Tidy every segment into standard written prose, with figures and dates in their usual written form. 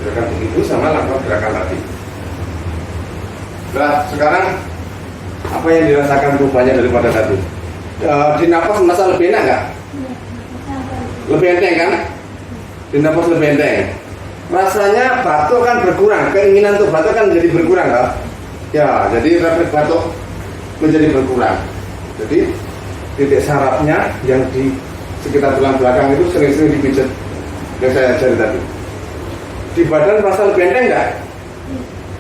Gerakan begitu sama lakukan gerakan tadi. Nah, sekarang apa yang dirasakan perubahannya daripada tadi? Di nafas merasa lebih enak nggak? Lebih enteng kan? Di nafas lebih enteng. Rasanya batuk kan berkurang, keinginan untuk batuk kan menjadi berkurang kan? Ya, jadi refleks batuk menjadi berkurang. Jadi titik sarafnya yang di sekitar tulang belakang itu sering-sering dipijat yang saya ajari tadi. Di badan rasa lebih enteng nggak?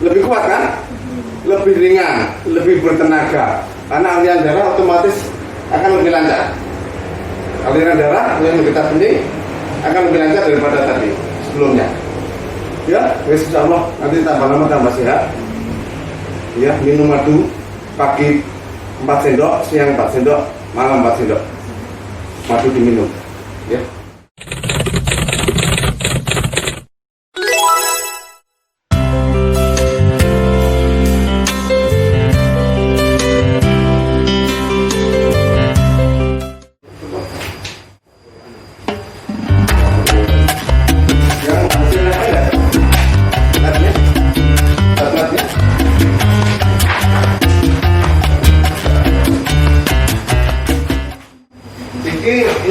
Lebih kuat kan? Lebih ringan, lebih bertenaga. Karena aliran darah otomatis akan lebih lancar. Aliran darah yang kita benih akan lebih lancar daripada tadi sebelumnya. Ya, insya Allah nanti tambah lama tambah sehat. Ya, minum madu pagi 4 sendok, siang 4 sendok, malam 4 sendok. Madu diminum. Ya.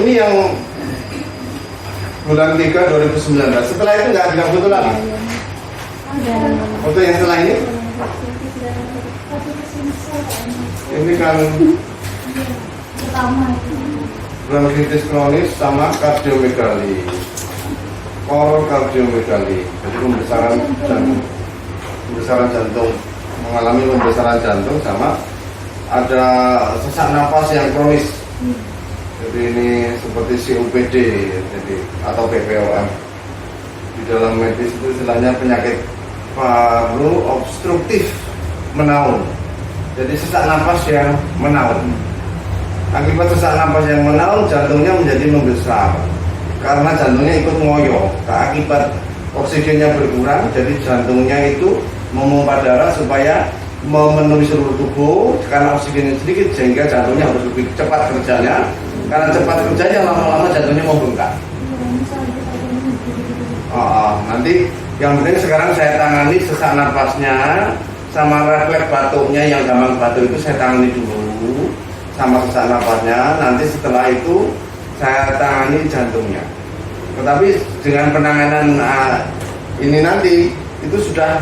Ini yang bulan 3 2019. Setelah itu nggak bilang foto lagi. Foto yang setelah ini. Ini kan bronkitis kronis sama kardiomegali, kardiomegali. Jadi pembesaran jantung, mengalami pembesaran jantung sama ada sesak napas yang kronis. Jadi ini seperti COPD, jadi atau PPOM. Di dalam medis itu istilahnya penyakit paru obstruktif menaun. Jadi sesak napas yang menaun. Akibat sesak napas yang menaun, jantungnya menjadi membesar. Karena jantungnya ikut ngoyo. Akibat oksigennya berkurang, jadi jantungnya itu memompa darah supaya memenuhi seluruh tubuh. Karena oksigennya sedikit, sehingga jantungnya harus lebih cepat kerjanya. Karena cepat kerjanya, lama-lama jantungnya mau bengkak. Nanti yang penting sekarang saya tangani sesak napasnya sama refleks batuknya, yang gampang batuk itu saya tangani dulu sama sesak napasnya. Nanti setelah itu saya tangani jantungnya. Tetapi dengan penanganan ini nanti itu sudah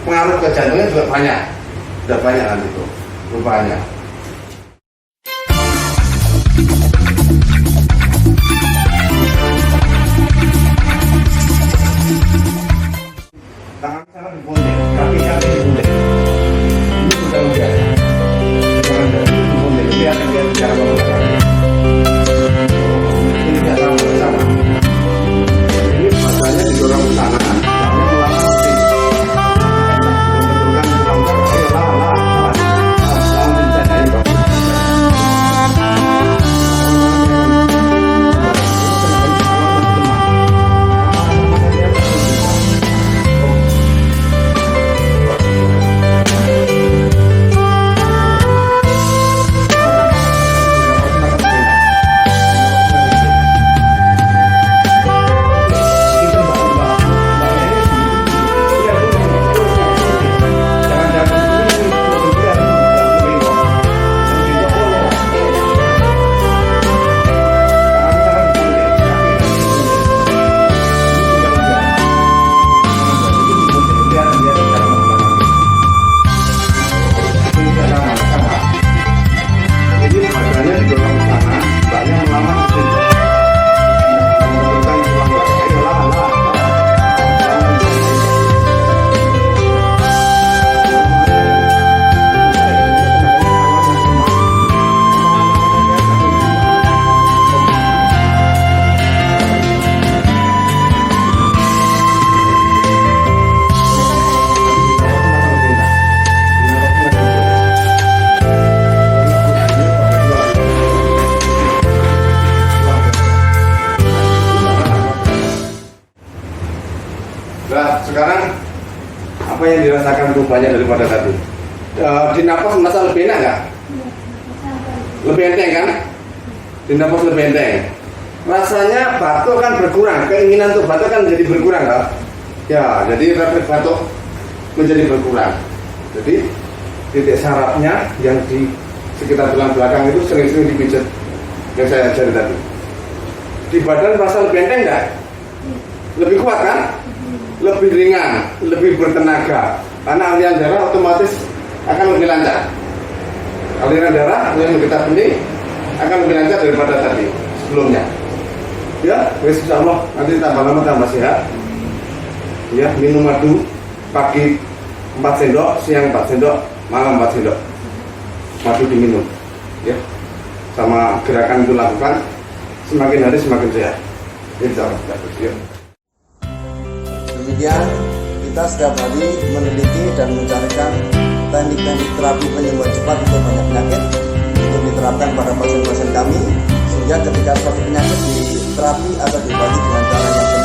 pengaruh ke jantungnya juga banyak, sudah banyak nanti itu rupanya. Tangan sana dibonding, kaki dibonding. Ini sudah biasa. Tangan dari dibonding, lihat cara menggunakan. Ini tidak sama. Ini badannya didorong ke sana, tangannya melangkah ke sini. Membetulkan tulang belakang. Nah, sekarang apa yang dirasakan perubahannya daripada tadi? Di nafas merasa lebih enak nggak? Lebih enteng kan? Di nafas lebih enteng. rasanya batuk kan berkurang, keinginan untuk batuk kan menjadi berkurang kan? Ya, jadi refleks batuk menjadi berkurang. Jadi titik sarafnya yang di sekitar tulang belakang itu sering-sering dipijat yang saya ajari tadi. Di badan rasa lebih enteng enggak? Lebih kuat kan? Lebih ringan, lebih bertenaga. Karena aliran darah otomatis akan lebih lancar. Aliran darah yang kita bening akan lebih lancar daripada tadi sebelumnya. Ya, wis insyaallah nanti tambah lama tambah sehat. Ya, minum madu pagi 4 sendok, siang 4 sendok, malam 4 sendok. Madu diminum. Ya. Sama gerakan itu lakukan, semakin hari semakin sehat. Insyaallah. Ya. Demikian kita setiap hari meneliti dan mencarikan teknik-teknik terapi penyembuhan cepat untuk banyak penyakit untuk diterapkan pada pasien-pasien kami, sehingga ketika suatu penyakit diterapi atau diobati dengan cara yang benar